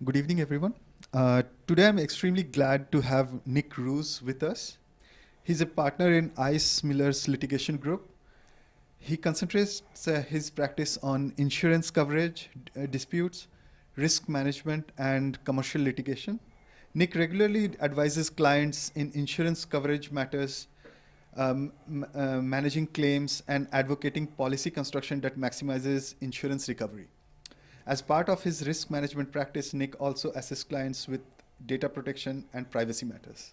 Good evening, everyone. Today, I'm extremely glad to have Nick Roos with us. He's a partner in ICE Miller's litigation group. He concentrates his practice on insurance coverage, disputes, risk management, and commercial litigation. Nick regularly advises clients in insurance coverage matters, managing claims, and advocating policy construction that maximizes insurance recovery. As part of his risk management practice, Nick also assists clients with data protection and privacy matters.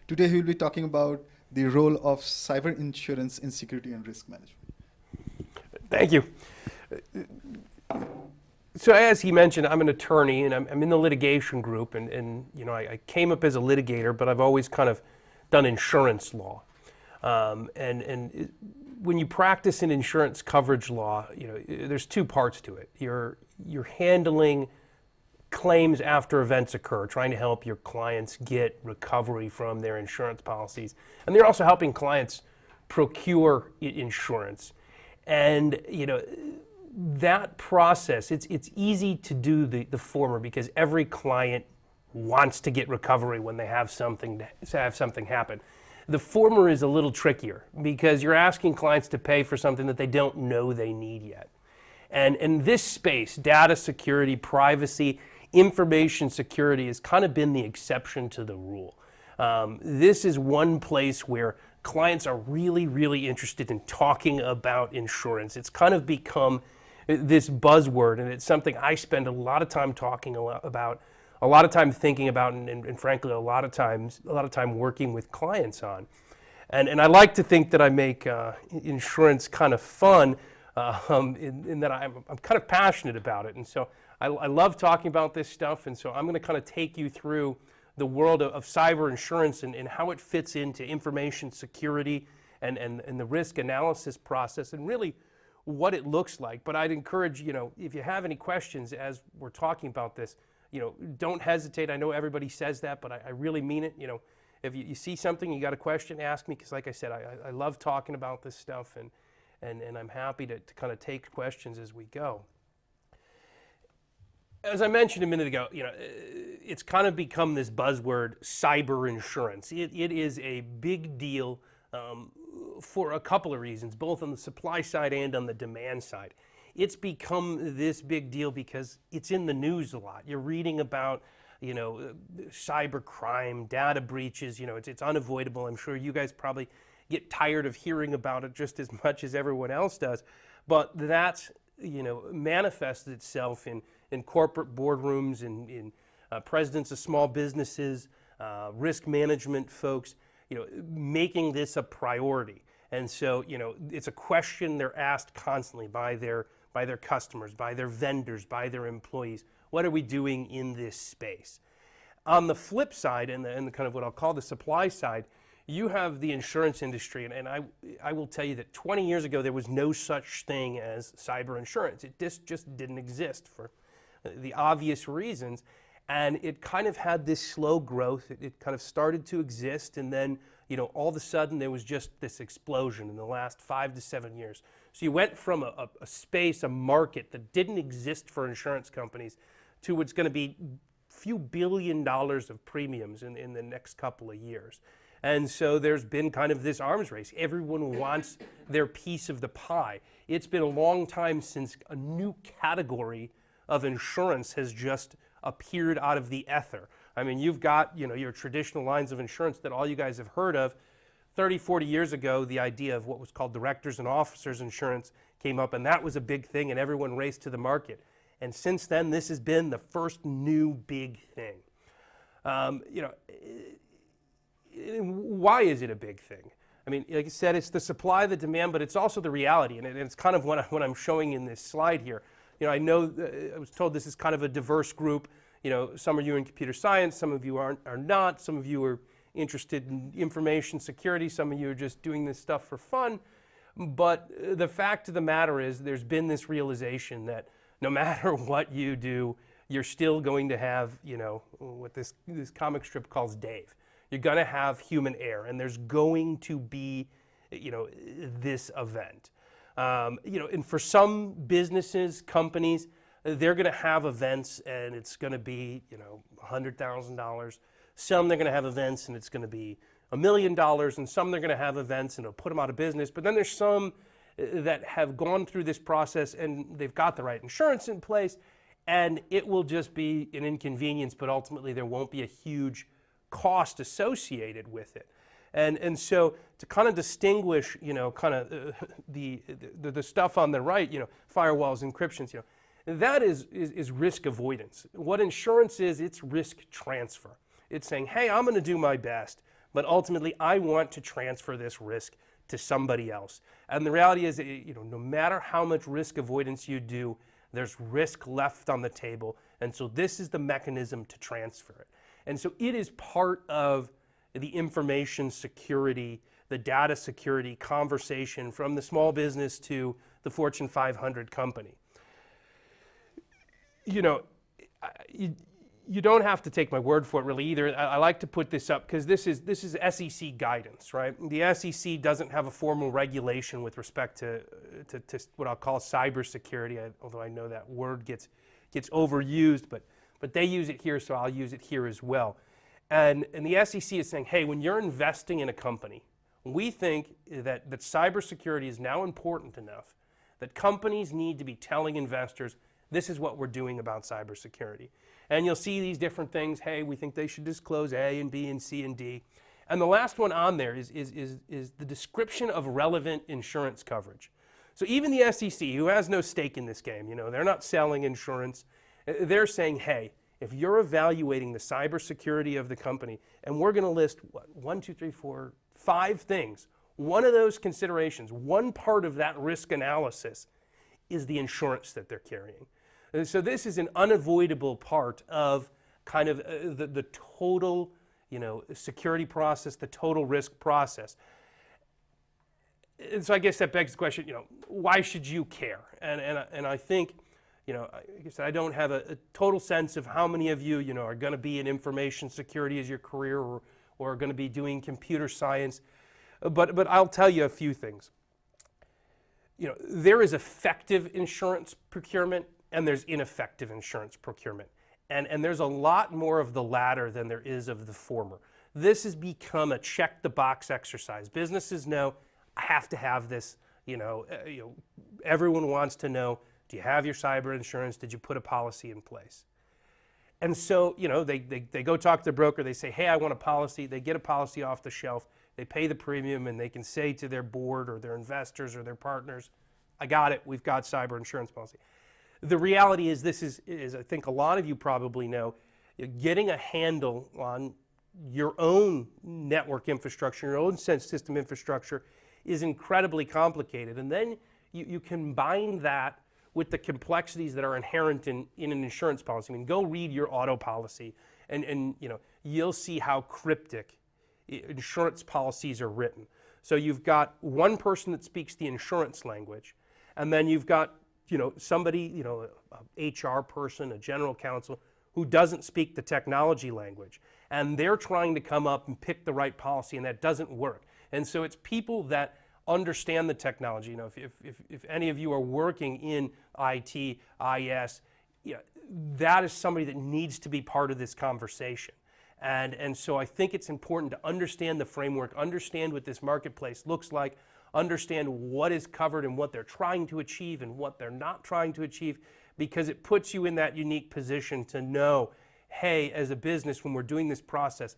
Today, he will be talking about the role of cyber insurance in security and risk management. Thank you. So as he mentioned, I'm an attorney and I'm in the litigation group, and you know, I came up as a litigator, but I've always kind of done insurance law. When you practice in insurance coverage law, you know, there's two parts to it. You're handling claims after events occur, trying to help your clients get recovery from their insurance policies. And they're also helping clients procure insurance. And, you know, that process, it's easy to do the former because every client wants to get recovery when they have something happen. The former is a little trickier because you're asking clients to pay for something that they don't know they need yet. And in this space, data security, privacy, information security has kind of been the exception to the rule. This is one place where clients are really, really interested in talking about insurance. It's kind of become this buzzword, and it's something I spend a lot of time talking about, a lot of time thinking about, and frankly, a lot of time working with clients on. And I like to think that I make insurance kind of fun, in that I'm kind of passionate about it. And so I love talking about this stuff, and so I'm going to kind of take you through the world of cyber insurance and how it fits into information security and the risk analysis process, and really what it looks like. But I'd encourage, you know, if you have any questions as we're talking about this, you know, don't hesitate. I know everybody says that, but I really mean it. You know, if you see something, you got a question, ask me, because like I said, I love talking about this stuff, and I'm happy to kind of take questions as we go. As I mentioned a minute ago, you know, it's kind of become this buzzword, cyber insurance. It is a big deal for a couple of reasons, both on the supply side and on the demand side. It's become this big deal because it's in the news a lot. You're reading about, you know, cyber crime, data breaches. You know, it's unavoidable. I'm sure you guys probably get tired of hearing about it just as much as everyone else does. But that's, you know, manifests itself in corporate boardrooms, in presidents of small businesses, risk management folks, you know, making this a priority. And so, you know, it's a question they're asked constantly by their customers, by their vendors, by their employees. What are we doing in this space? On the flip side, and the kind of what I'll call the supply side, you have the insurance industry, and I will tell you that 20 years ago there was no such thing as cyber insurance. It just didn't exist for the obvious reasons, and it kind of had this slow growth. It kind of started to exist, and then, you know, all of a sudden there was just this explosion in the last 5 to 7 years. So you went from a space, a market that didn't exist for insurance companies to what's going to be few $1 billion of premiums in the next couple of years. And so there's been kind of this arms race. Everyone wants their piece of the pie. It's been a long time since a new category of insurance has just appeared out of the ether. I mean, you've got, you know, your traditional lines of insurance that all you guys have heard of. 30, 40 years ago, the idea of what was called directors and officers insurance came up, and that was a big thing, and everyone raced to the market. And since then, this has been the first new big thing. You know, why is it a big thing? I mean, like I said, it's the supply, the demand, but it's also the reality, and it's kind of what I'm showing in this slide here. You know, I know I was told this is kind of a diverse group. You know, some of you are in computer science, some of you are not, some of you are interested in information security, some of you are just doing this stuff for fun. But the fact of the matter is there's been this realization that no matter what you do, you're still going to have, you know, what this comic strip calls Dave. You're going to have human error, and there's going to be, you know, this event. You know, and for some businesses, companies, they're going to have events and it's going to be, $100,000. Some they're going to have events and it's going to be $1 million, and some they're going to have events and it'll put them out of business. But then there's some that have gone through this process and they've got the right insurance in place, and it will just be an inconvenience, but ultimately there won't be a huge cost associated with it. And so to kind of distinguish, the stuff on the right, firewalls, encryptions, that is risk avoidance. What insurance is, it's risk transfer. It's saying, hey, I'm going to do my best, but ultimately I want to transfer this risk to somebody else. And the reality is, no matter how much risk avoidance you do, there's risk left on the table. And so this is the mechanism to transfer it. And so it is part of the information security, the data security conversation from the small business to the Fortune 500 company. You don't have to take my word for it really either. I like to put this up because this is SEC guidance, right? The SEC doesn't have a formal regulation with respect to what I'll call cybersecurity, although I know that word gets overused, but they use it here, so I'll use it here as well. And the SEC is saying, hey, when you're investing in a company, we think that cybersecurity is now important enough that companies need to be telling investors, this is what we're doing about cybersecurity. And you'll see these different things. Hey, we think they should disclose A and B and C and D. And the last one on there is the description of relevant insurance coverage. So even the SEC, who has no stake in this game, they're not selling insurance. They're saying, hey, if you're evaluating the cybersecurity of the company, and we're going to list, 5 things, one of those considerations, one part of that risk analysis is the insurance that they're carrying. And so this is an unavoidable part of kind of the total, security process, the total risk process. And so I guess that begs the question, why should you care? And I think, I guess I don't have a total sense of how many of you, are going to be in information security as your career or are going to be doing computer science. But I'll tell you a few things. There is effective insurance procurement and there's ineffective insurance procurement. And there's a lot more of the latter than there is of the former. This has become a check the box exercise. Businesses know, I have to have this, everyone wants to know, do you have your cyber insurance? Did you put a policy in place? And so, they go talk to their broker, they say, hey, I want a policy. They get a policy off the shelf, they pay the premium, and they can say to their board or their investors or their partners, I got it, we've got cyber insurance policy. The reality is this is I think a lot of you probably know, getting a handle on your own network infrastructure, your own system infrastructure is incredibly complicated. And then you combine that with the complexities that are inherent in an insurance policy. I mean, go read your auto policy and you'll see how cryptic insurance policies are written. So you've got one person that speaks the insurance language, and then you've got somebody, a HR person, a general counsel, who doesn't speak the technology language. And they're trying to come up and pick the right policy, and that doesn't work. And so it's people that understand the technology. If any of you are working in IT, IS, that is somebody that needs to be part of this conversation. And so I think it's important to understand the framework, understand what this marketplace looks like, understand what is covered and what they're trying to achieve and what they're not trying to achieve, because it puts you in that unique position to know, hey, as a business, when we're doing this process,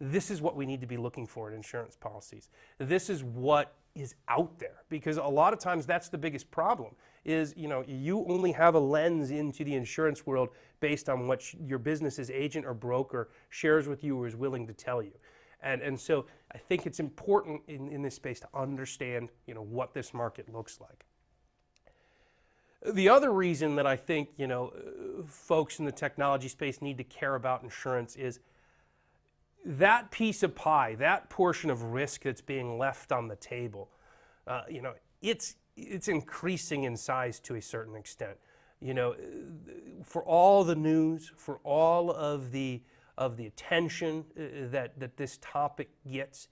this is what we need to be looking for in insurance policies. This is what is out there, because a lot of times that's the biggest problem is, you only have a lens into the insurance world based on what your business's agent or broker shares with you or is willing to tell you. And so I think it's important in this space to understand, what this market looks like. The other reason that I think, folks in the technology space need to care about insurance is that piece of pie, that portion of risk that's being left on the table, it's increasing in size to a certain extent. For all the news, for all of the attention that this topic gets,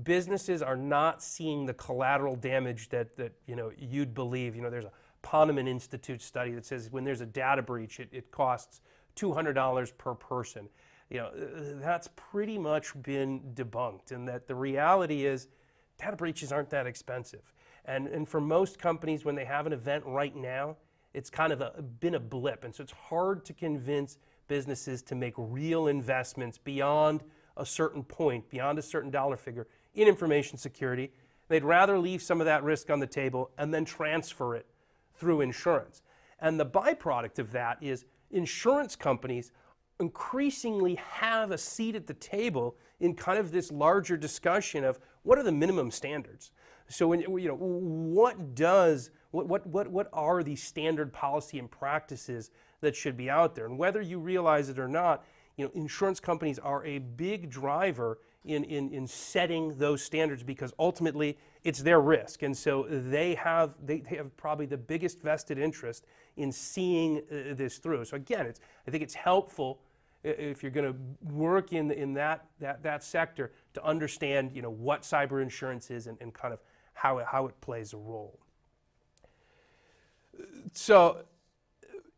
businesses are not seeing the collateral damage that you'd believe. There's a Poneman Institute study that says when there's a data breach, it costs $200 per person. That's pretty much been debunked, and that the reality is data breaches aren't that expensive. And for most companies, when they have an event right now, it's kind of been a blip. And so it's hard to convince businesses to make real investments beyond a certain point, beyond a certain dollar figure in information security. They'd rather leave some of that risk on the table and then transfer it through insurance. And the byproduct of that is insurance companies increasingly have a seat at the table in kind of this larger discussion of what are the minimum standards. So when what are these standard policy and practices that should be out there? And whether you realize it or not, insurance companies are a big driver in setting those standards, because ultimately it's their risk, and so they have probably the biggest vested interest in seeing this through. So again, I think it's helpful if you're going to work in that sector to understand what cyber insurance is and kind of how it plays a role. So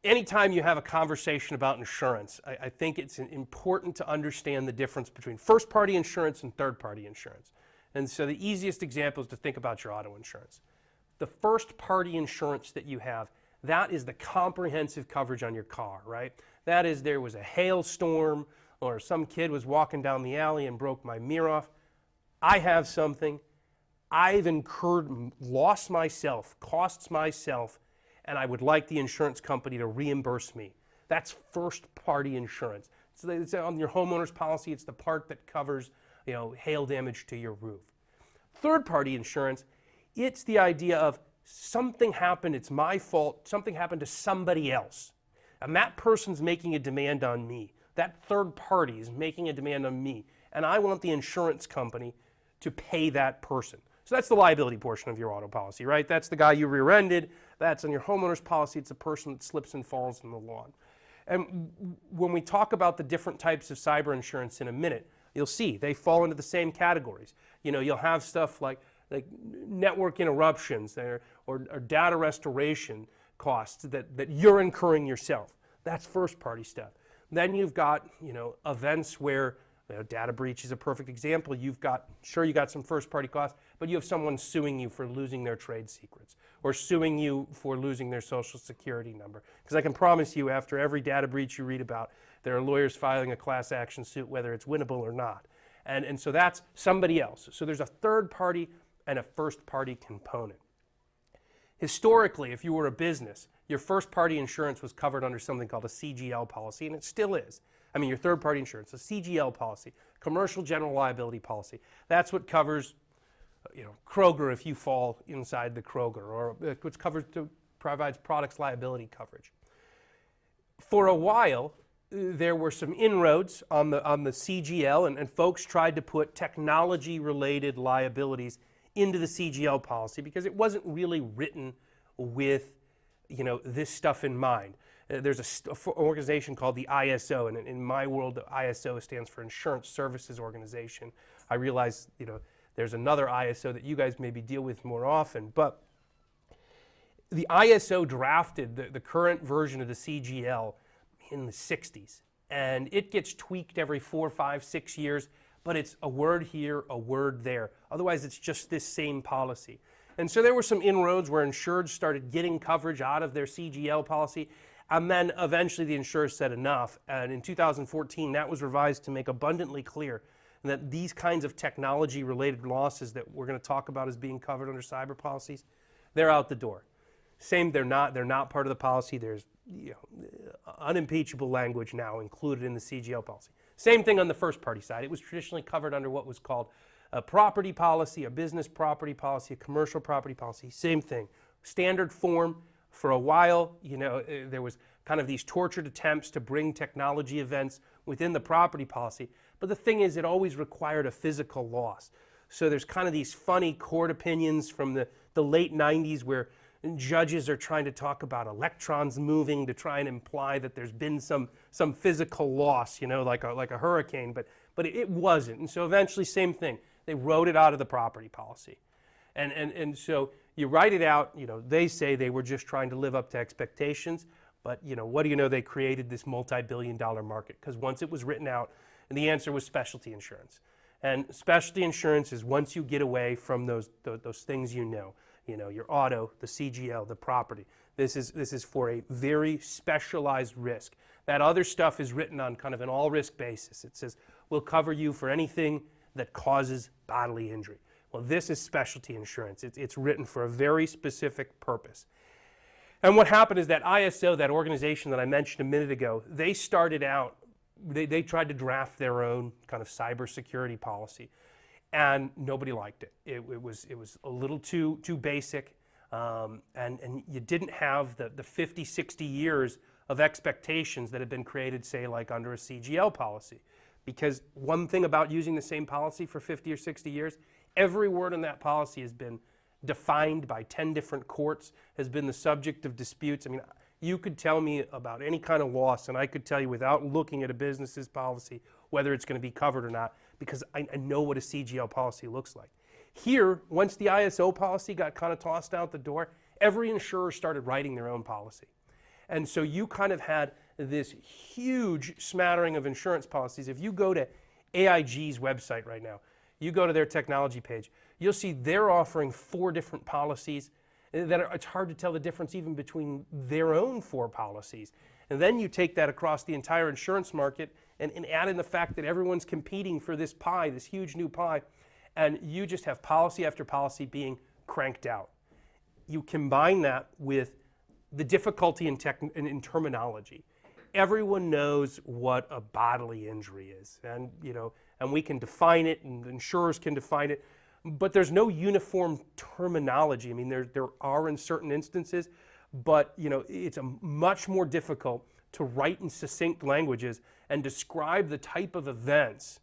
anytime you have a conversation about insurance, I think it's important to understand the difference between first-party insurance and third-party insurance. And so the easiest example is to think about your auto insurance. The first-party insurance that you have, that is the comprehensive coverage on your car, right? That is, there was a hailstorm, or some kid was walking down the alley and broke my mirror off. I have something. I've incurred loss myself, costs myself, and I would like the insurance company to reimburse me. That's first-party insurance. So it's on your homeowner's policy, it's the part that covers hail damage to your roof. Third-party insurance, it's the idea of something happened, it's my fault, something happened to somebody else, and that person's making a demand on me. That third party is making a demand on me, and I want the insurance company to pay that person. So that's the liability portion of your auto policy, right? That's the guy you rear-ended. That's on your homeowner's policy. It's a person that slips and falls in the lawn. And when we talk about the different types of cyber insurance in a minute, you'll see they fall into the same categories. You'll have stuff like network interruptions or data restoration costs that you're incurring yourself. That's first-party stuff. Then you've got events where data breach is a perfect example. You got some first-party costs, but you have someone suing you for losing their trade secrets or suing you for losing their social security number. Because I can promise you, after every data breach you read about, there are lawyers filing a class action suit, whether it's winnable or not. And so that's somebody else. So there's a third-party and a first-party component. Historically, if you were a business, your first-party insurance was covered under something called a CGL policy, and it still is. I mean, your third-party insurance, a CGL policy, commercial general liability policy. That's what covers, Kroger if you fall inside the Kroger, or what's covered provides products liability coverage. For a while, there were some inroads on the CGL, and folks tried to put technology-related liabilities into the CGL policy because it wasn't really written with this stuff in mind. There's an organization called the ISO, and in my world, the ISO stands for Insurance Services Organization. I realize there's another ISO that you guys maybe deal with more often, but the ISO drafted the current version of the CGL in the 60s, and it gets tweaked every 4, 5, 6 years, but it's a word here, a word there. Otherwise, it's just this same policy. And so there were some inroads where insureds started getting coverage out of their CGL policy, and then eventually the insurers said enough. And in 2014, that was revised to make abundantly clear that these kinds of technology-related losses that we're going to talk about as being covered under cyber policies, they're out the door. Same, they're not part of the policy. There's unimpeachable language now included in the CGL policy. Same thing on the first-party side. It was traditionally covered under what was called a property policy, a business property policy, a commercial property policy. Same thing. Standard form. For a while, there was kind of these tortured attempts to bring technology events within the property policy. But the thing is, it always required a physical loss. So there's kind of these funny court opinions from the late 90s where judges are trying to talk about electrons moving to try and imply that there's been some physical loss, like a hurricane, but it wasn't. And so eventually, same thing. They wrote it out of the property policy. And so you write it out, they say they were just trying to live up to expectations, but what do you know, they created this multi-billion-dollar market, because once it was written out, and the answer was specialty insurance. And specialty insurance is once you get away from those things your auto, the CGL, the property. This is for a very specialized risk. That other stuff is written on kind of an all-risk basis. It says, we'll cover you for anything that causes bodily injury. Well, this is specialty insurance. It's written for a very specific purpose. And what happened is that ISO, that organization that I mentioned a minute ago, they started out, they tried to draft their own kind of cybersecurity policy, and nobody liked it. It was a little too basic, and you didn't have the 50, 60 years of expectations that have been created, say, like under a CGL policy. Because one thing about using the same policy for 50 or 60 years, every word in that policy has been defined by 10 different courts, has been the subject of disputes. I mean, you could tell me about any kind of loss, and I could tell you without looking at a business's policy whether it's going to be covered or not, because I know what a CGL policy looks like. Here, once the ISO policy got kind of tossed out the door, every insurer started writing their own policy. And so you kind of had this huge smattering of insurance policies. If you go to AIG's website right now, you go to their technology page, you'll see they're offering 4 different policies it's hard to tell the difference even between their own 4 policies. And then you take that across the entire insurance market and add in the fact that everyone's competing for this pie, this huge new pie, and you just have policy after policy being cranked out. You combine that with the difficulty in terminology. Everyone knows what a bodily injury is, and we can define it, and insurers can define it, but there's no uniform terminology. I mean, there are in certain instances, but it's much more difficult to write in succinct languages and describe the type of events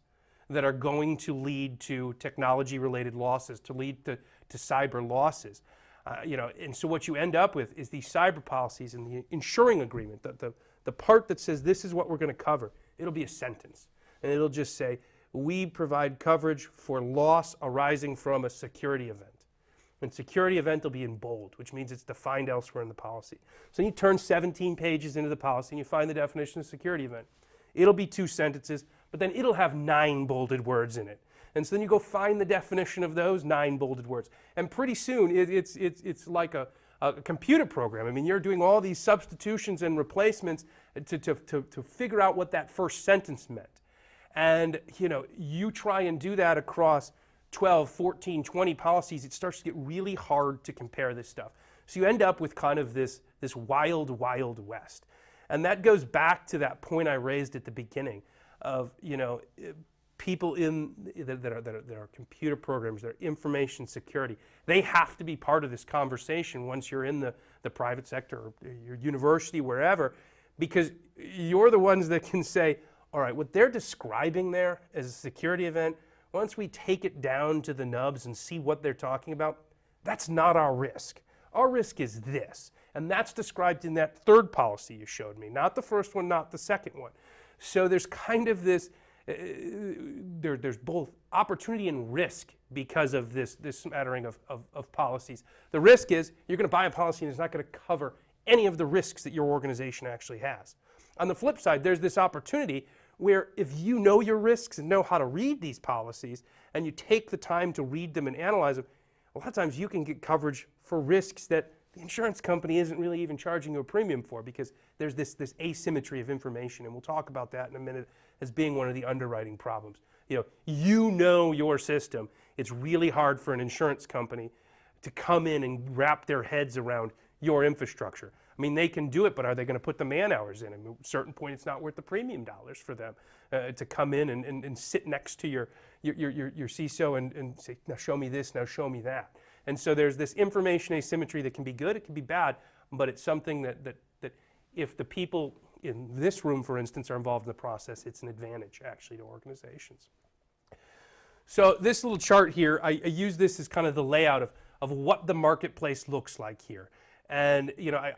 that are going to lead to technology-related losses, to lead to cyber losses. And so what you end up with is these cyber policies and the insuring agreement, the part that says this is what we're going to cover. It'll be a sentence, and it'll just say, we provide coverage for loss arising from a security event. And security event will be in bold, which means it's defined elsewhere in the policy. So you turn 17 pages into the policy and you find the definition of security event. It'll be 2 sentences, but then it'll have 9 bolded words in it. And so then you go find the definition of those 9 bolded words. And pretty soon it's like a computer program. I mean, you're doing all these substitutions and replacements to figure out what that first sentence meant. And you try and do that across 12, 14, 20 policies, it starts to get really hard to compare this stuff. So you end up with kind of this wild, wild west. And that goes back to that point I raised at the beginning of, people that are computer programs, that are information security. They have to be part of this conversation once you're in the private sector or your university, wherever, because you're the ones that can say, all right, what they're describing there as a security event, once we take it down to the nubs and see what they're talking about, that's not our risk. Our risk is this. And that's described in that 3rd policy you showed me, not the first one, not the second one. So there's kind of this, there's both opportunity and risk because of this smattering of policies. The risk is you're going to buy a policy and it's not going to cover any of the risks that your organization actually has. On the flip side, there's this opportunity where if you know your risks and know how to read these policies and you take the time to read them and analyze them, a lot of times you can get coverage for risks that the insurance company isn't really even charging you a premium for, because there's this asymmetry of information, and we'll talk about that in a minute as being one of the underwriting problems. You know your system. It's really hard for an insurance company to come in and wrap their heads around your infrastructure. I mean, they can do it, but are they going to put the man hours in? I mean, at a certain point, it's not worth the premium dollars for them to come in and sit next to your CISO and say, now show me this, now show me that. And so there's this information asymmetry that can be good, it can be bad, but it's something that if the people in this room, for instance, are involved in the process, it's an advantage, actually, to organizations. So this little chart here, I use this as kind of the layout of what the marketplace looks like here. And I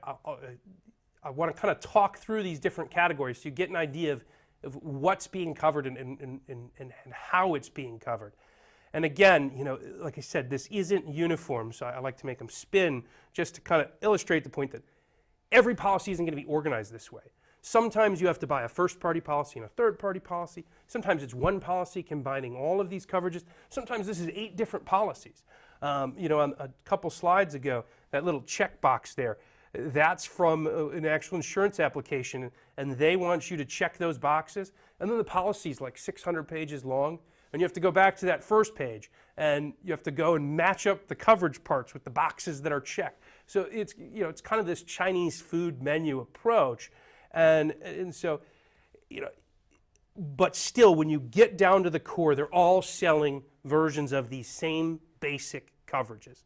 want to kind of talk through these different categories so you get an idea of what's being covered and how it's being covered. And again, like I said, this isn't uniform, so I like to make them spin just to kind of illustrate the point that every policy isn't going to be organized this way. Sometimes you have to buy a first-party policy and a third-party policy. Sometimes it's one policy combining all of these coverages. Sometimes this is 8 different policies. On a couple slides ago, that little checkbox there, that's from an actual insurance application, and they want you to check those boxes. And then the policy's like 600 pages long, and you have to go back to that first page, and you have to go and match up the coverage parts with the boxes that are checked. So it's it's kind of this Chinese food menu approach, and so but still, when you get down to the core, they're all selling versions of these same basic coverages.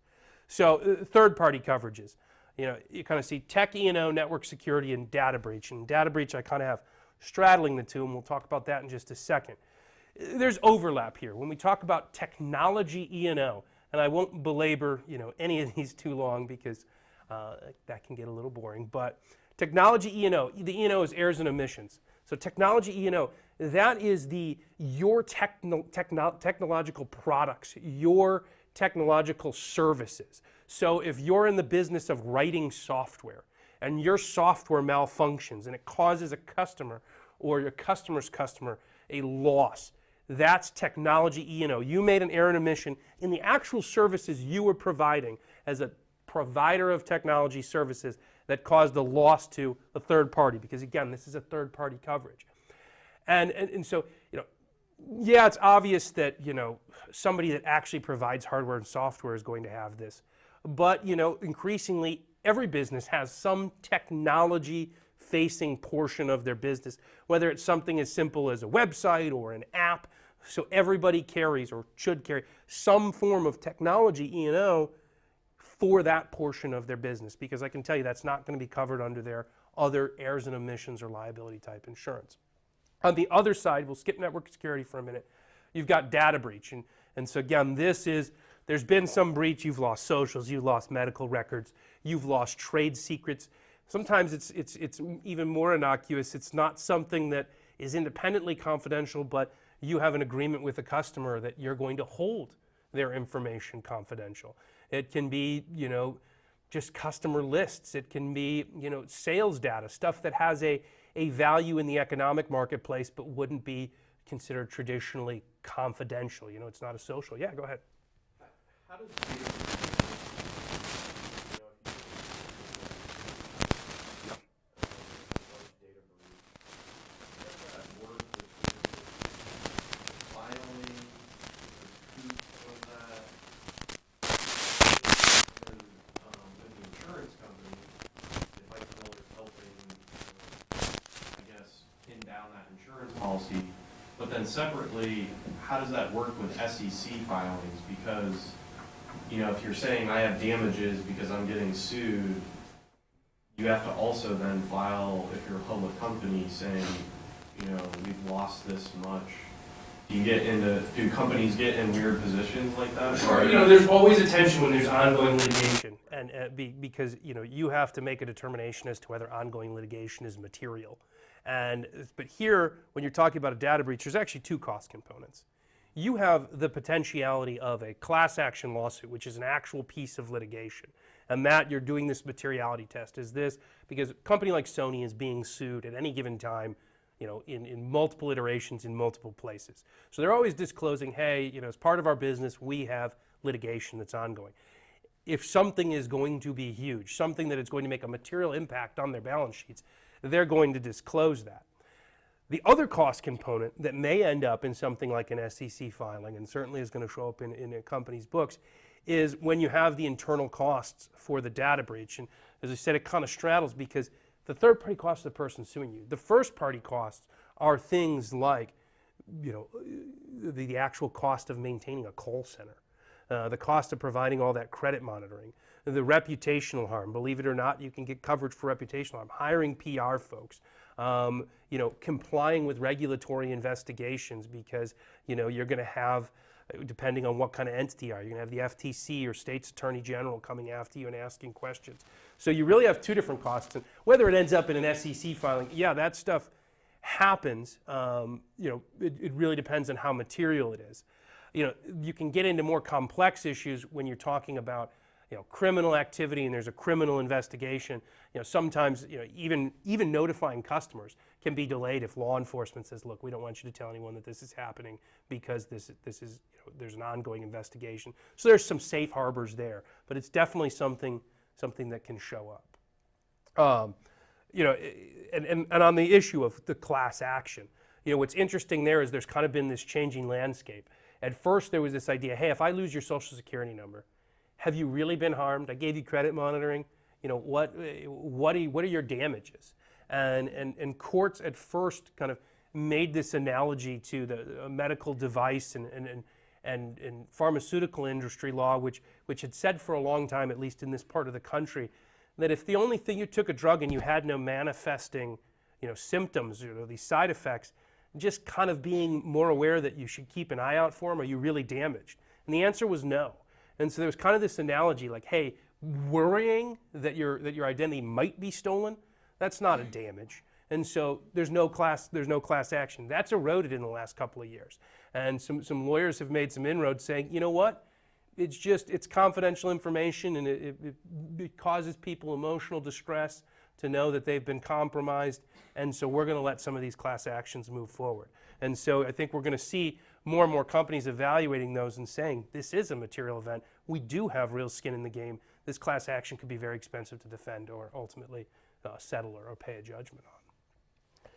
So third-party coverages. You kind of see tech E&O, network security, and data breach. And data breach I kind of have straddling the two, and we'll talk about that in just a second. There's overlap here. When we talk about technology E&O, and I won't belabor any of these too long because that can get a little boring, but technology E&O, the E&O is errors and omissions. So technology E&O, that is your technological products, your technological services. So if you're in the business of writing software and your software malfunctions and it causes a customer or your customer's customer a loss, that's technology E&O. You made an error and omission in the actual services you were providing as a provider of technology services that caused a loss to a third party, because again, this is a third party coverage. And so, yeah, it's obvious that, somebody that actually provides hardware and software is going to have this. But, increasingly, every business has some technology-facing portion of their business, whether it's something as simple as a website or an app. So everybody carries or should carry some form of technology E&O for that portion of their business, because I can tell you that's not going to be covered under their other errors and omissions or liability type insurance. On the other side, we'll skip network security for a minute. You've got data breach. And so again, there's been some breach. You've lost socials, you've lost medical records, you've lost trade secrets. Sometimes it's even more innocuous. It's not something that is independently confidential, but you have an agreement with a customer that you're going to hold their information confidential. It can be, just customer lists. It can be, sales data, stuff that has a value in the economic marketplace but wouldn't be considered traditionally confidential. It's not a social. Yeah, go ahead. How does data work with filing, recruit of that, and with the insurance company, if I know it's helping, I guess, pin down that insurance policy. But then separately, how does that work with SEC filings? Because if you're saying I have damages because I'm getting sued, you have to also then file, if you're a public company, saying, we've lost this much. Do companies get in weird positions like that? Sure. There's always a tension when there's ongoing litigation, and because you have to make a determination as to whether ongoing litigation is material. But here, when you're talking about a data breach, there's actually 2 cost components. You have the potentiality of a class action lawsuit, which is an actual piece of litigation. And that you're doing this materiality test. Is this because a company like Sony is being sued at any given time, in multiple iterations in multiple places. So they're always disclosing, hey, as part of our business, we have litigation that's ongoing. If something is going to be huge, something that is going to make a material impact on their balance sheets, they're going to disclose that. The other cost component that may end up in something like an SEC filing, and certainly is going to show up in a company's books, is when you have the internal costs for the data breach. And as I said, it kind of straddles because the third-party cost of the person suing you. The first-party costs are things like, the actual cost of maintaining a call center, the cost of providing all that credit monitoring, the reputational harm. Believe it or not, you can get coverage for reputational harm. Hiring PR folks, complying with regulatory investigations because you're going to have, depending on what kind of entity you're going to have the FTC or state's attorney general coming after you and asking questions. So you really have 2 different costs, and whether it ends up in an SEC filing, yeah, that stuff happens. It really depends on how material it is. you can get into more complex issues when you're talking about criminal activity and there's a criminal investigation. Sometimes even notifying customers can be delayed if law enforcement says, look, we don't want you to tell anyone that this is happening because this is there's an ongoing investigation. So there's some safe harbors there, but it's definitely something that can show up. And on the issue of the class action, what's interesting there is there's kind of been this changing landscape. At first there was this idea, hey, if I lose your social security number, have you really been harmed? I gave you credit monitoring. What are your damages? And courts at first kind of made this analogy to the medical device and pharmaceutical industry law, which had said for a long time, at least in this part of the country, that if the only thing you took a drug and you had no manifesting symptoms or these side effects, just kind of being more aware that you should keep an eye out for them, are you really damaged? And the answer was no. And so there was kind of this analogy like, hey, worrying that your identity might be stolen, that's not a damage. And so there's no class action. That's eroded in the last couple of years. And some lawyers have made some inroads saying, you know what? It's confidential information, and it causes people emotional distress to know that they've been compromised, and so we're going to let some of these class actions move forward. And so I think we're going to see more and more companies evaluating those and saying, this is a material event. We do have real skin in the game. This class action could be very expensive to defend or ultimately settle or pay a judgment on.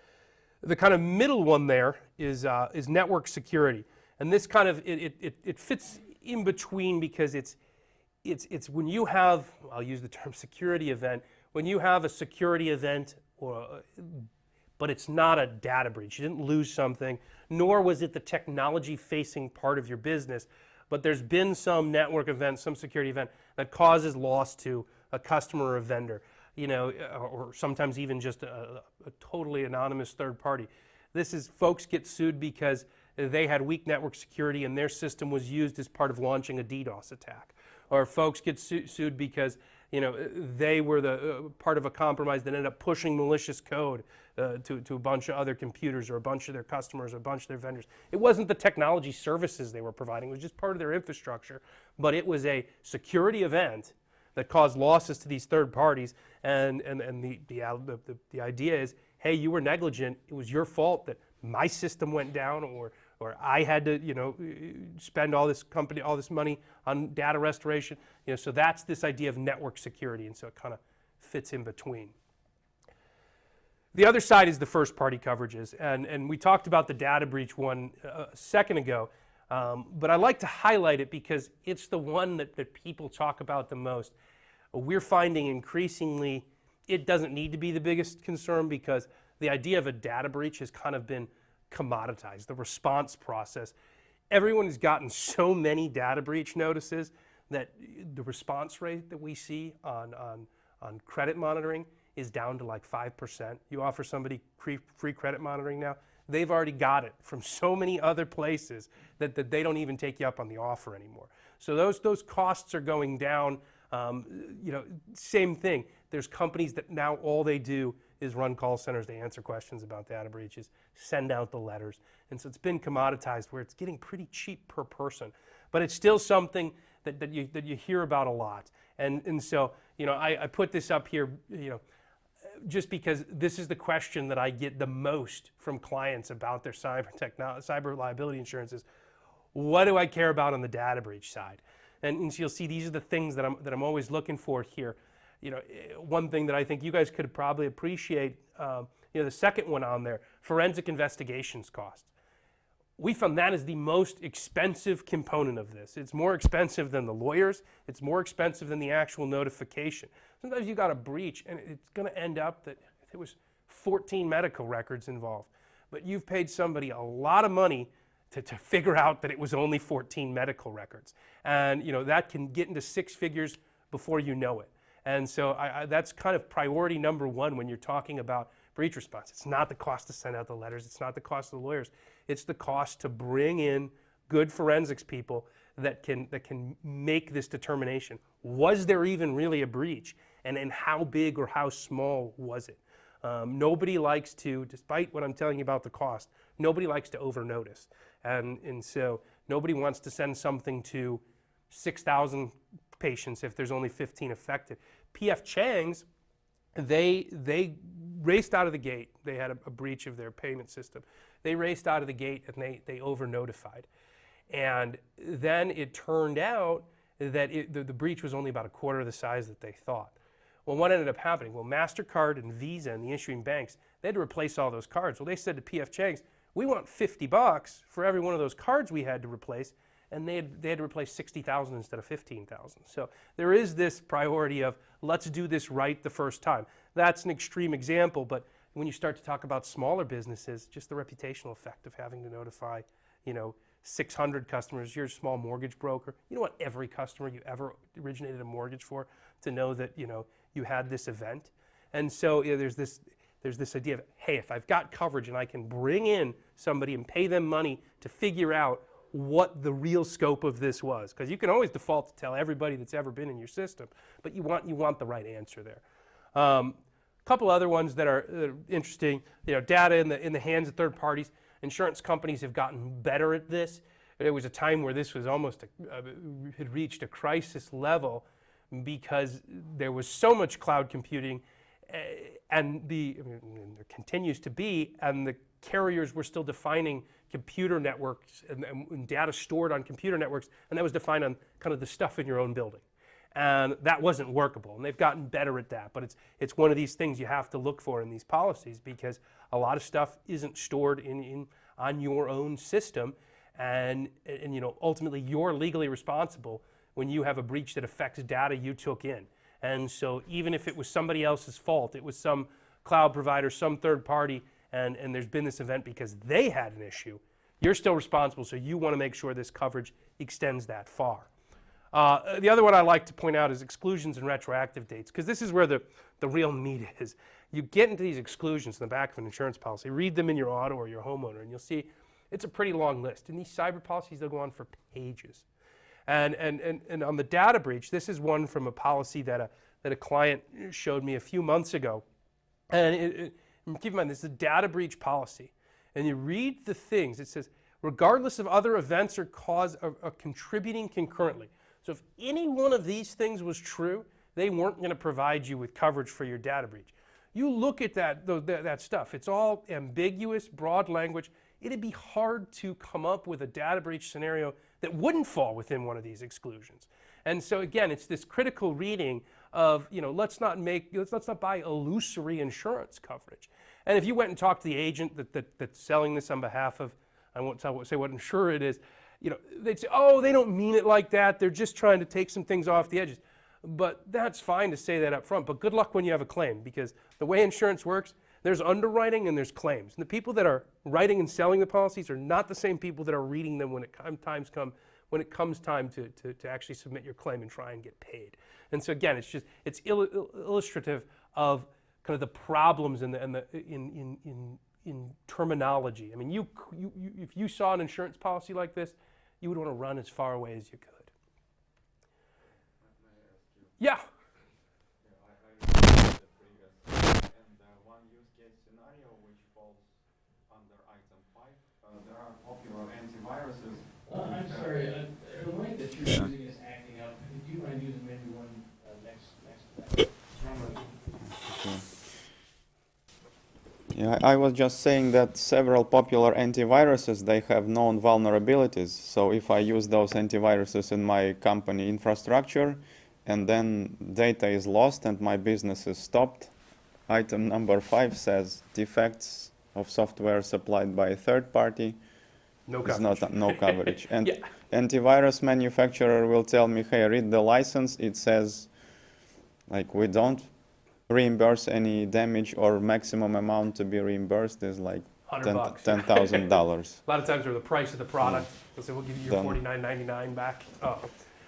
The kind of middle one there is network security. And this kind of, it fits in between because it's when you have, I'll use the term security event, when you have a security event, but it's not a data breach. You didn't lose something, nor was it the technology-facing part of your business, but there's been some network event, some security event that causes loss to a customer or a vendor, or sometimes even just a totally anonymous third party. This is folks get sued because they had weak network security and their system was used as part of launching a DDoS attack. Or folks get sued because they were the part of a compromise that ended up pushing malicious code to a bunch of other computers or a bunch of their customers or a bunch of their vendors. It wasn't the technology services they were providing. It was just part of their infrastructure. But it was a security event that caused losses to these third parties. And the idea is, hey, you were negligent. It was your fault that my system went down, or I had to, spend all this money on data restoration. So that's this idea of network security, and so it kind of fits in between. The other side is the first-party coverages, and we talked about the data breach one a second ago, but I like to highlight it because it's the one that people talk about the most. We're finding increasingly it doesn't need to be the biggest concern because the idea of a data breach has kind of been commoditized, the response process. Everyone has gotten so many data breach notices that the response rate that we see on credit monitoring is down to like 5%. You offer somebody free credit monitoring now, they've already got it from so many other places that they don't even take you up on the offer anymore. So those costs are going down. Same thing. There's companies that now all they do is run call centers. They answer questions about data breaches, send out the letters. And so it's been commoditized where it's getting pretty cheap per person. But it's still something that you hear about a lot. And so, I put this up here, just because this is the question that I get the most from clients about their cyber liability insurance is, what do I care about on the data breach side? And so you'll see these are the things that I'm always looking for here. One thing that I think you guys could probably appreciate, the second one on there, forensic investigations costs. We found that is the most expensive component of this. It's more expensive than the lawyers. It's more expensive than the actual notification. Sometimes you got a breach and it's going to end up that there was 14 medical records involved, but you've paid somebody a lot of money to figure out that it was only 14 medical records. And that can get into six figures before you know it. And so that's kind of priority number one when you're talking about breach response. It's not the cost to send out the letters. It's not the cost of the lawyers. It's the cost to bring in good forensics people that can make this determination. Was there even really a breach? And how big or how small was it? Nobody likes to, despite what I'm telling you about the cost, nobody likes to overnotice. And so Nobody wants to send something to 6,000 patients if there's only 15 affected. P.F. Chang's, they raced out of the gate. They had a breach of their payment system. They raced out of the gate and they over-notified. And then it turned out that the breach was only about a quarter of the size that they thought. Well, what ended up happening? Well, MasterCard and Visa and the issuing banks, they had to replace all those cards. Well, they said to P.F. Chang's, we want $50 for every one of those cards we had to replace, and they had to replace 60,000 instead of 15,000. So there is this priority of let's do this right the first time. That's an extreme example, but when you start to talk about smaller businesses, just the reputational effect of having to notify, 600 customers, you're a small mortgage broker. You don't want every customer you ever originated a mortgage for to know that, you had this event. And so there's this idea of, hey, if I've got coverage and I can bring in somebody and pay them money to figure out what the real scope of this was, because you can always default to tell everybody that's ever been in your system, but you want the right answer there. A couple other ones that are interesting, data in the hands of third parties. Insurance companies have gotten better at this. There was a time where this was almost had reached a crisis level because there was so much cloud computing, and there continues to be, and the carriers were still defining computer networks and data stored on computer networks, and that was defined on kind of the stuff in your own building. And that wasn't workable, and they've gotten better at that. But it's one of these things you have to look for in these policies, because a lot of stuff isn't stored on your own system, and ultimately you're legally responsible when you have a breach that affects data you took in. And so even if it was somebody else's fault, it was some cloud provider, some third party, and there's been this event because they had an issue, you're still responsible, so you want to make sure this coverage extends that far. The other one I like to point out is exclusions and retroactive dates, because this is where the real meat is. You get into these exclusions in the back of an insurance policy, read them in your auto or your homeowner, and you'll see it's a pretty long list. And these cyber policies, they'll go on for pages. And on the data breach, this is one from a policy that a client showed me a few months ago. And keep in mind, this is a data breach policy. And you read the things, it says, regardless of other events or cause of contributing concurrently. So if any one of these things was true, they weren't going to provide you with coverage for your data breach. You look at that stuff, it's all ambiguous, broad language. It'd be hard to come up with a data breach scenario that wouldn't fall within one of these exclusions. And so again, it's this critical reading of, let's not buy illusory insurance coverage. And if you went and talked to the agent that's selling this on behalf of, I won't say what insurer it is, they'd say, oh, they don't mean it like that. They're just trying to take some things off the edges. But that's fine to say that up front. But good luck when you have a claim, because the way insurance works, there's underwriting and there's claims. And the people that are writing and selling the policies are not the same people that are reading them when it comes time to actually submit your claim and try and get paid. And so again, it's illustrative of kind of the problems in terminology. I mean, if you saw an insurance policy like this, you would want to run as far away as you could. Yeah. I read the previous and one use case scenario which falls under item 5. There are popular antiviruses. I'm sorry, the link that you're using is acting up. Do you mind using maybe one next to that? Yeah, I was just saying that several popular antiviruses, they have known vulnerabilities. So if I use those antiviruses in my company infrastructure, and then data is lost and my business is stopped, item number 5 says defects of software supplied by a third party. No is coverage. no coverage. And Yeah. antivirus manufacturer will tell me, hey, read the license. It says, like, we don't reimburse any damage, or maximum amount to be reimbursed is like $100. $10,000. A lot of times, or the price of the product, they'll say, we'll give you your $49.99 back.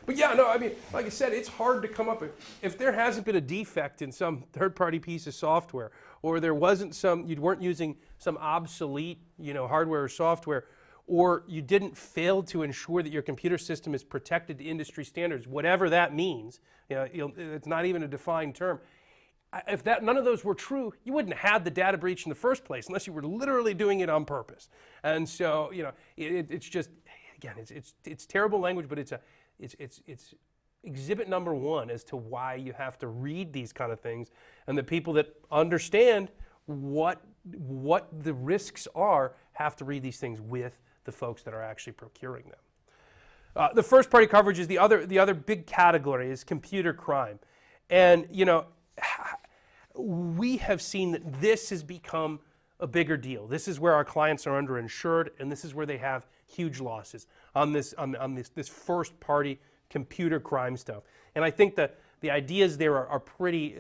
But yeah, no, I mean, like I said, it's hard to come up with. If there hasn't been a defect in some third-party piece of software, or there wasn't you weren't using some obsolete, hardware or software, or you didn't fail to ensure that your computer system is protected to industry standards, whatever that means, it's not even a defined term. If none of those were true, you wouldn't have had the data breach in the first place unless you were literally doing it on purpose. And so, it's just, again, it's terrible language, but it's exhibit number one as to why you have to read these kind of things, and the people that understand what the risks are have to read these things with the folks that are actually procuring them. The first party coverage is the other big category is computer crime, and we have seen that this has become a bigger deal. This is where our clients are underinsured, and this is where they have huge losses on this first party computer crime stuff. And I think that the ideas there are pretty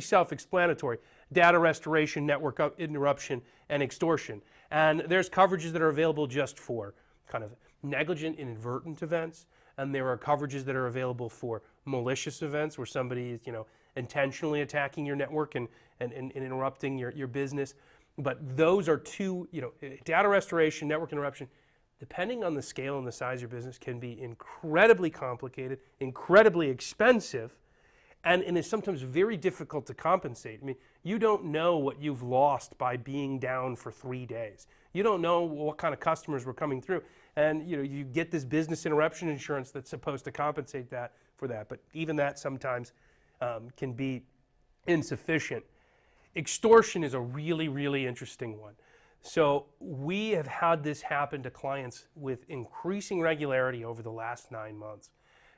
self-explanatory. Data restoration, network interruption, and extortion. And there's coverages that are available just for kind of negligent, inadvertent events, and there are coverages that are available for malicious events where somebody is, intentionally attacking your network and interrupting your business. But those are two, data restoration, network interruption, depending on the scale and the size of your business, can be incredibly complicated, incredibly expensive, and is sometimes very difficult to compensate. I mean, you don't know what you've lost by being down for 3 days. You don't know what kind of customers were coming through. And you get this business interruption insurance that's supposed to compensate for that, but even that sometimes can be insufficient. Extortion is a really, really interesting one. So we have had this happen to clients with increasing regularity over the last 9 months.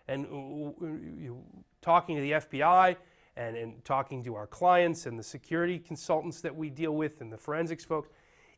And talking to the FBI and talking to our clients and the security consultants that we deal with and the forensics folks,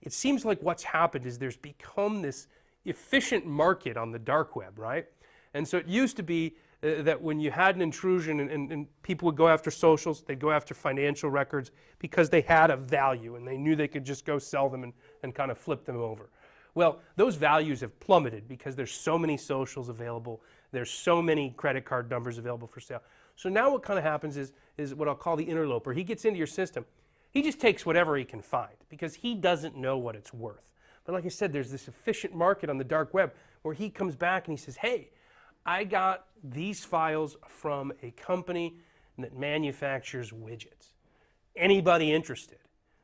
it seems like what's happened is there's become this efficient market on the dark web, right? And so it used to be that when you had an intrusion and people would go after socials, they'd go after financial records because they had a value and they knew they could just go sell them and kind of flip them over. Well, those values have plummeted because there's so many socials available, there's so many credit card numbers available for sale. So now what kind of happens is what I'll call the interloper. He gets into your system, he just takes whatever he can find because he doesn't know what it's worth. But like I said, there's this efficient market on the dark web where he comes back and he says, hey, I got these files from a company that manufactures widgets. Anybody interested?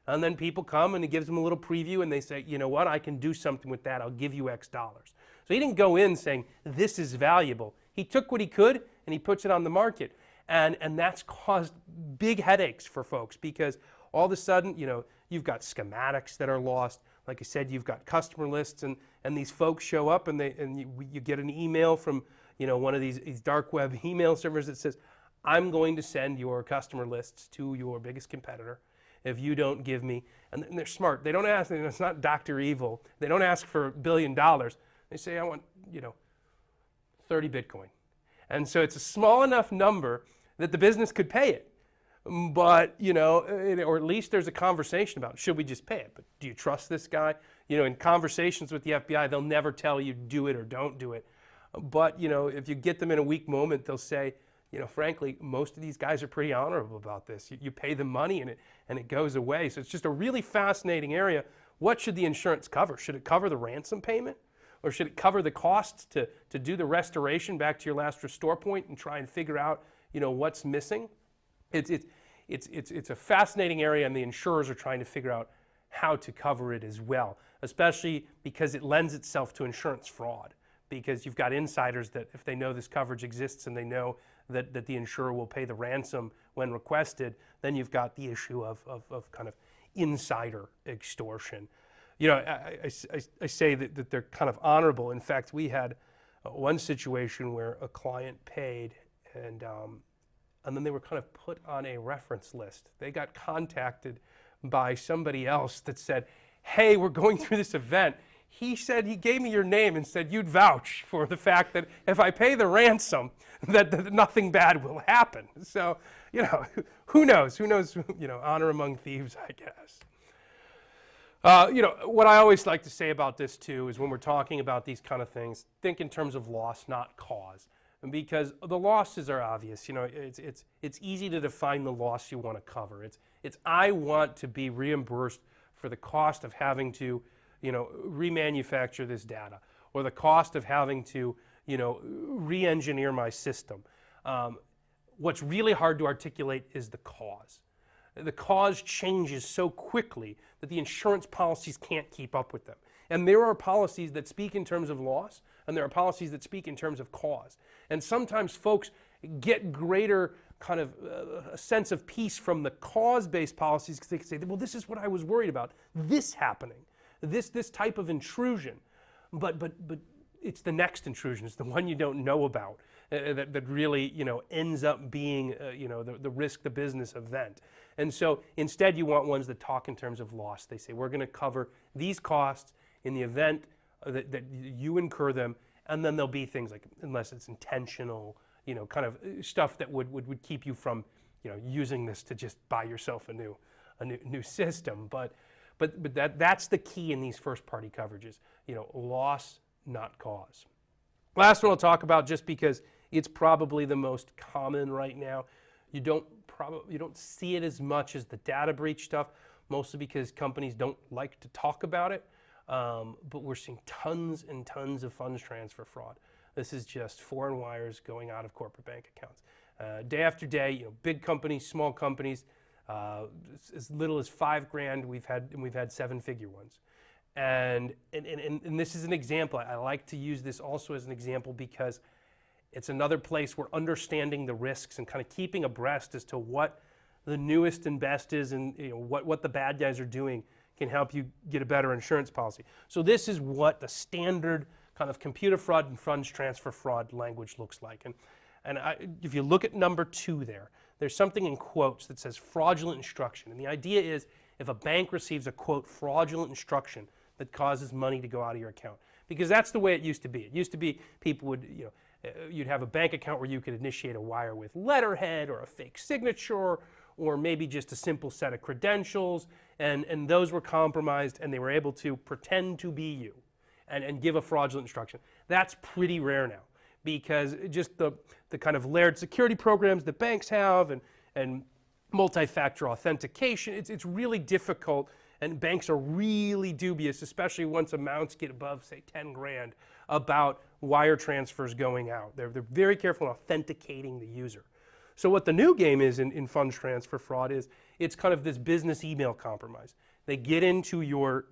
And then people come and he gives them a little preview and they say, you know what, I can do something with that. I'll give you X dollars. So he didn't go in saying, this is valuable. He took what he could and he puts it on the market. And that's caused big headaches for folks because all of a sudden, you've got schematics that are lost. Like I said, you've got customer lists and these folks show up and you get an email from one of these dark web email servers that says, I'm going to send your customer lists to your biggest competitor if you don't give me, and they're smart. They don't ask, it's not Dr. Evil. They don't ask for $1 billion. They say, I want, 30 Bitcoin. And so it's a small enough number that the business could pay it. But, or at least there's a conversation about, should we just pay it? But do you trust this guy? In conversations with the FBI, they'll never tell you do it or don't do it. But, if you get them in a weak moment, they'll say, frankly, most of these guys are pretty honorable about this. You pay them money and it goes away. So it's just a really fascinating area. What should the insurance cover? Should it cover the ransom payment? Or should it cover the costs to do the restoration back to your last restore point and try and figure out, what's missing? It's a fascinating area, and the insurers are trying to figure out how to cover it as well, especially because it lends itself to insurance fraud. Because you've got insiders that if they know this coverage exists and they know that the insurer will pay the ransom when requested, then you've got the issue of kind of insider extortion. I say that they're kind of honorable. In fact, we had one situation where a client paid and then they were kind of put on a reference list. They got contacted by somebody else that said, hey, we're going through this event. He said, he gave me your name and said you'd vouch for the fact that if I pay the ransom, that nothing bad will happen. So, who knows? Who knows, honor among thieves, I guess. What I always like to say about this too is when we're talking about these kind of things, think in terms of loss, not cause. And because the losses are obvious, it's easy to define the loss you want to cover. It's I want to be reimbursed for the cost of having to remanufacture this data, or the cost of having to, re-engineer my system. What's really hard to articulate is the cause. The cause changes so quickly that the insurance policies can't keep up with them. And there are policies that speak in terms of loss, and there are policies that speak in terms of cause. And sometimes folks get greater kind of a sense of peace from the cause-based policies because they can say, well, this is what I was worried about, this happening, this type of intrusion. But it's the next intrusion, it's the one you don't know about that really, ends up being, the risk, the business event. And so instead you want ones that talk in terms of loss. They say, we're going to cover these costs in the event that you incur them, and then there'll be things like, unless it's intentional, kind of stuff that would keep you from, using this to just buy yourself a new system. But that's the key in these first party coverages, loss, not cause. Last one I'll talk about, just because it's probably the most common right now. You don't see it as much as the data breach stuff, mostly because companies don't like to talk about it. But we're seeing tons and tons of funds transfer fraud. This is just foreign wires going out of corporate bank accounts. Day after day, big companies, small companies, as little as $5,000. We've had 7-figure ones. And this is an example. I like to use this also as an example because it's another place where understanding the risks and kind of keeping abreast as to what the newest and best is, and what the bad guys are doing can help you get a better insurance policy. So this is what the standard kind of computer fraud and funds transfer fraud language looks like. And if you look at number 2 there's something in quotes that says fraudulent instruction. And the idea is, if a bank receives a, quote, fraudulent instruction that causes money to go out of your account. Because that's the way it used to be. It used to be people would, you'd have a bank account where you could initiate a wire with letterhead or a fake signature, or maybe just a simple set of credentials, and those were compromised, and they were able to pretend to be you and give a fraudulent instruction. That's pretty rare now, because just the kind of layered security programs that banks have and multi-factor authentication, it's really difficult, and banks are really dubious, especially once amounts get above, say, $10,000, about wire transfers going out. They're very careful in authenticating the user. So what the new game is in funds transfer fraud is, it's kind of this business email compromise. They get into your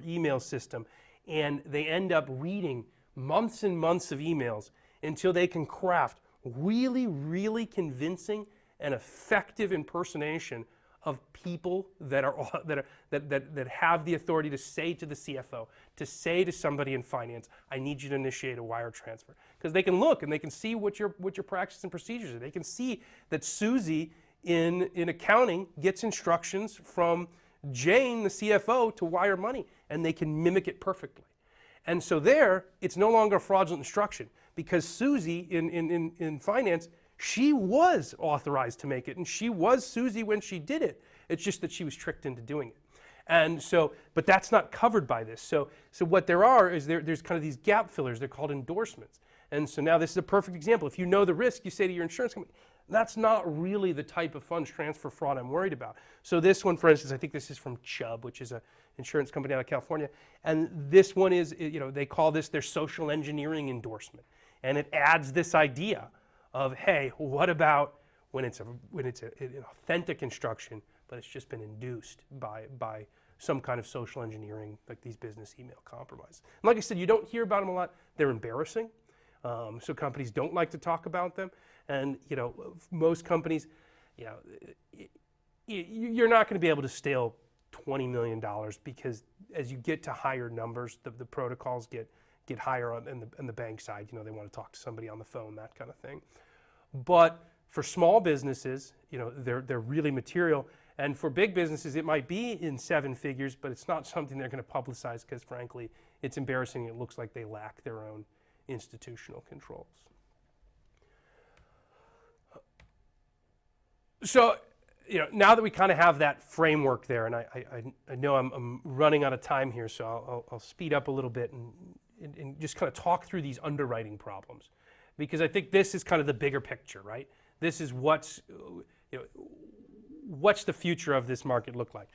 email system, and they end up reading months and months of emails until they can craft really, really convincing and effective impersonation of people that have the authority to say to the CFO, to say to somebody in finance, I need you to initiate a wire transfer. Because they can look and they can see what your practice and procedures are. They can see that Susie in accounting gets instructions from Jane, the CFO, to wire money, and they can mimic it perfectly. And so there, it's no longer a fraudulent instruction, because Susie in finance, she was authorized to make it, and she was Susie when she did it. It's just that she was tricked into doing it. And so, but that's not covered by this. So what there are is there's kind of these gap fillers. They're called endorsements. And so now this is a perfect example. If you know the risk, you say to your insurance company, that's not really the type of funds transfer fraud I'm worried about. So this one, for instance, I think this is from Chubb, which is an insurance company out of California. And this one is, they call this their social engineering endorsement. And it adds this idea of, hey, what about when it's an authentic instruction, but it's just been induced by some kind of social engineering, like these business email compromise. And like I said, you don't hear about them a lot. They're embarrassing, so companies don't like to talk about them. And most companies, you're not going to be able to steal $20 million, because as you get to higher numbers, the protocols get higher on the bank side. They want to talk to somebody on the phone, that kind of thing. But for small businesses, they're really material. And for big businesses, it might be in 7 figures, but it's not something they're going to publicize because, frankly, it's embarrassing. It looks like they lack their own institutional controls. So, now that we kind of have that framework there, and I know I'm running out of time here, so I'll speed up a little bit and just kind of talk through these underwriting problems, because I think this is kind of the bigger picture, right? This is what's the future of this market look like?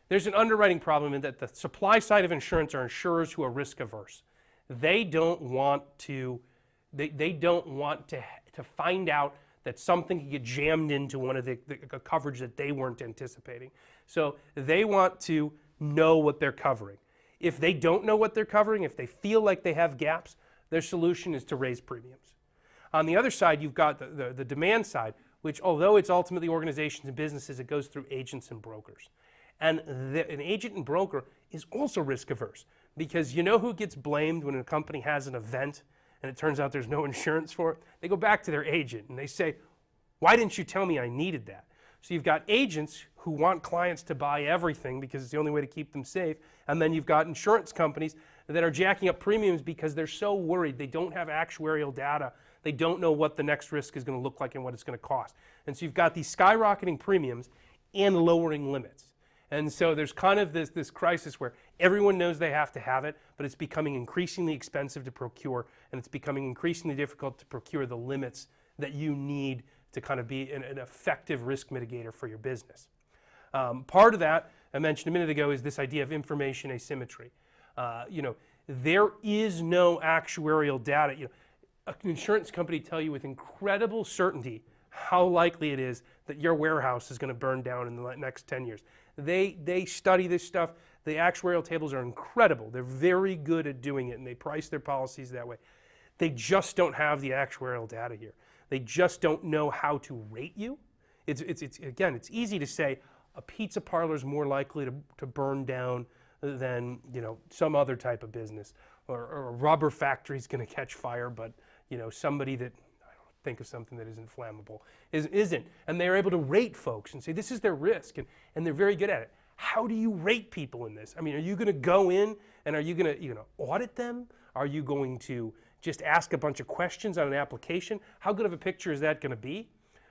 There's an underwriting problem in that the supply side of insurance are insurers who are risk averse. They don't want to find out that something can get jammed into one of the coverage that they weren't anticipating. So they want to know what they're covering. If they don't know what they're covering, if they feel like they have gaps, their solution is to raise premiums. On the other side, you've got the demand side, which although it's ultimately organizations and businesses, it goes through agents and brokers. And an agent and broker is also risk averse, because you know who gets blamed when a company has an event and it turns out there's no insurance for it? They go back to their agent and they say, why didn't you tell me I needed that? So you've got agents who want clients to buy everything because it's the only way to keep them safe. And then you've got insurance companies that are jacking up premiums because they're so worried. They don't have actuarial data. They don't know what the next risk is going to look like and what it's going to cost. And so you've got these skyrocketing premiums and lowering limits. And so there's kind of this crisis where everyone knows they have to have it, but it's becoming increasingly expensive to procure, and it's becoming increasingly difficult to procure the limits that you need to kind of be an effective risk mitigator for your business. Part of that, I mentioned a minute ago, is this idea of information asymmetry. There is no actuarial data. An insurance company tell you with incredible certainty how likely it is that your warehouse is going to burn down in the next 10 years. They study this stuff. The actuarial tables are incredible. They're very good at doing it, and they price their policies that way. They just don't have the actuarial data here. They just don't know how to rate you. It's easy to say a pizza parlor is more likely to burn down than some other type of business, or a rubber factory is going to catch fire, but somebody that, think of something that isn't flammable, isn't. And they're able to rate folks and say this is their risk, and they're very good at it. How do you rate people in this? I mean, are you going to go in and are you going to audit them? Are you going to just ask a bunch of questions on an application? How good of a picture is that going to be?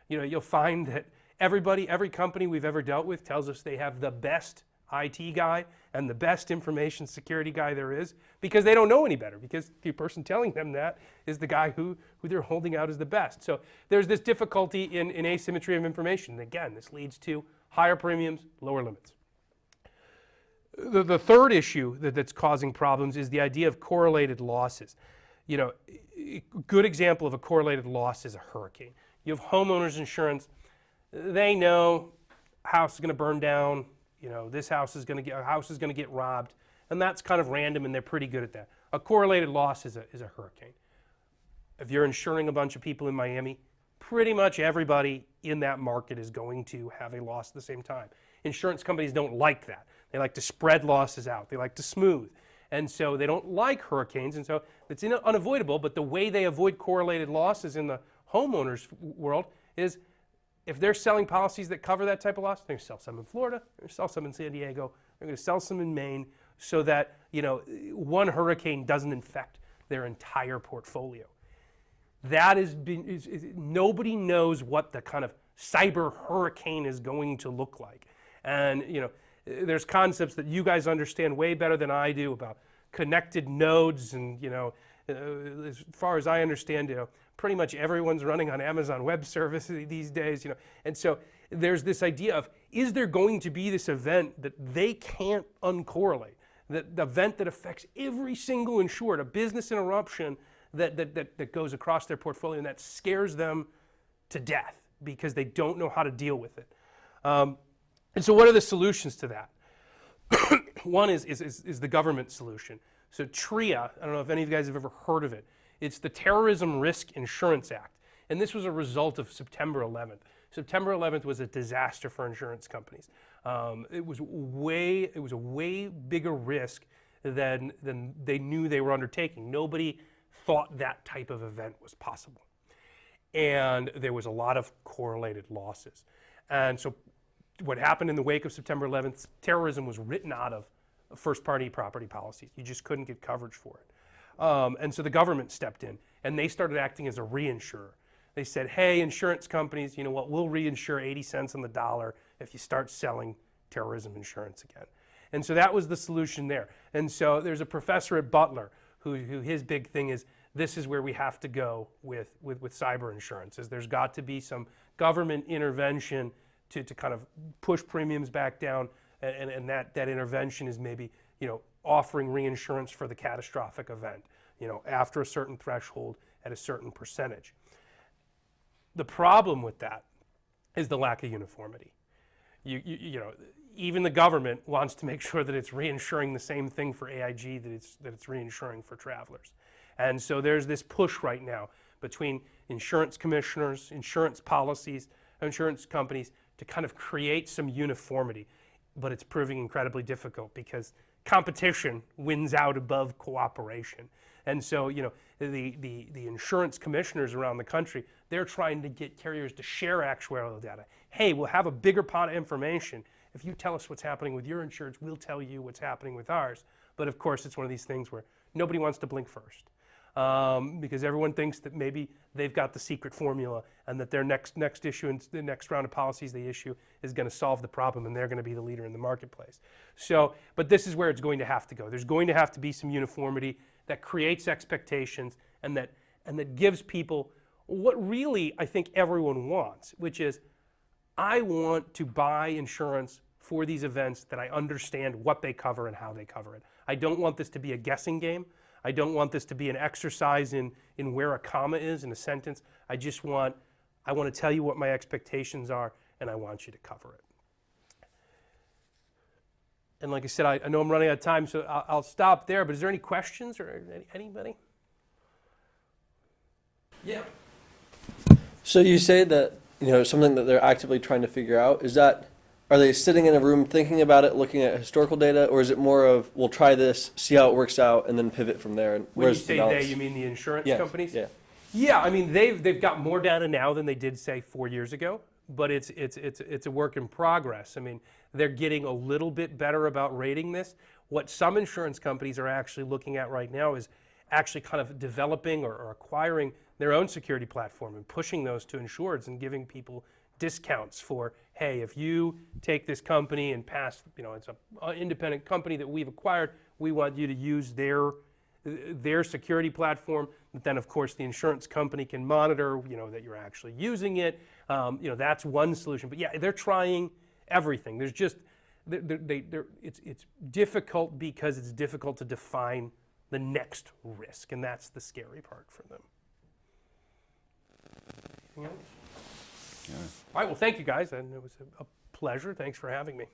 You'll find that every company we've ever dealt with tells us they have the best IT guy and the best information security guy there is, because they don't know any better, because the person telling them that is the guy who they're holding out as the best. So there's this difficulty in asymmetry of information. Again, this leads to higher premiums, lower limits. The third issue that's causing problems is the idea of correlated losses. A good example of a correlated loss is a hurricane. You have homeowners insurance. They know house is going to burn down. This house is going to get robbed, and that's kind of random, and they're pretty good at that. A correlated loss is a hurricane. If you're insuring a bunch of people in Miami, pretty much everybody in that market is going to have a loss at the same time. Insurance companies don't like that. They like to spread losses out. They like to smooth. And so they don't like hurricanes, and so it's unavoidable, but the way they avoid correlated losses in the homeowners world is if they're selling policies that cover that type of loss, they're going to sell some in Florida, they're going to sell some in San Diego, they're going to sell some in Maine, so that one hurricane doesn't infect their entire portfolio. That nobody knows what the kind of cyber hurricane is going to look like. And there's concepts that you guys understand way better than I do about connected nodes, and as far as I understand, pretty much everyone's running on Amazon Web Services these days, and so there's this idea of, is there going to be this event that they can't uncorrelate, the event that affects every single insured, a business interruption that goes across their portfolio, and that scares them to death because they don't know how to deal with it. And so what are the solutions to that? One is the government solution. So TRIA, I don't know if any of you guys have ever heard of it. It's the Terrorism Risk Insurance Act. And this was a result of September 11th. September 11th was a disaster for insurance companies. It was a way bigger risk than they knew they were undertaking. Nobody thought that type of event was possible. And there was a lot of correlated losses. And so what happened in the wake of September 11th, terrorism was written out of first-party property policies. You just couldn't get coverage for it. And so the government stepped in, and they started acting as a reinsurer. They said, hey, insurance companies, you know what, we'll reinsure 80 cents on the dollar if you start selling terrorism insurance again. And so that was the solution there. And so there's a professor at Butler who his big thing is, this is where we have to go with cyber insurance, is there's got to be some government intervention to kind of push premiums back down, and that intervention is maybe, offering reinsurance for the catastrophic event, after a certain threshold at a certain percentage. The problem with that is the lack of uniformity. you know, even the government wants to make sure that it's reinsuring the same thing for AIG that it's reinsuring for travelers. And so there's this push right now between insurance commissioners, insurance policies, insurance companies to kind of create some uniformity. But it's proving incredibly difficult because competition wins out above cooperation. And so, you know, the insurance commissioners around the country, they're trying to get carriers to share actuarial data. Hey, we'll have a bigger pot of information. If you tell us what's happening with your insurance, we'll tell you what's happening with ours. But of course, it's one of these things where nobody wants to blink first. Because everyone thinks that maybe they've got the secret formula and that their next issuance, the next round of policies they issue is going to solve the problem and they're going to be the leader in the marketplace. So, but this is where it's going to have to go. There's going to have to be some uniformity that creates expectations and that gives people what really I think everyone wants, which is I want to buy insurance for these events that I understand what they cover and how they cover it. I don't want this to be a guessing game. I don't want this to be an exercise in where a comma is in a sentence. I want to tell you what my expectations are, and I want you to cover it. And like I said, I know I'm running out of time, so I'll stop there. But is there any questions or anybody? Yeah. So you say that, you know, something that they're actively trying to figure out, are they sitting in a room thinking about it, looking at historical data, or is it more of, we'll try this, see how it works out, and then pivot from there? And When you where's the say balance? they, you mean the insurance Yes, companies? yeah. Yeah, I mean they've got more data now than they did say 4 years ago, but it's a work in progress. I mean, they're getting a little bit better about rating this. What some insurance companies are actually looking at right now is actually kind of developing or acquiring their own security platform and pushing those to insureds and giving people discounts for, hey, if you take this company and pass, you know, it's an independent company that we've acquired, we want you to use their security platform. But then, of course, the insurance company can monitor, you know, that you're actually using it. You know, that's one solution. But yeah, they're trying everything. There's just, it's difficult because it's difficult to define the next risk, and that's the scary part for them. Anything else? Yeah. All right, well, thank you guys, and it was a pleasure. Thanks for having me.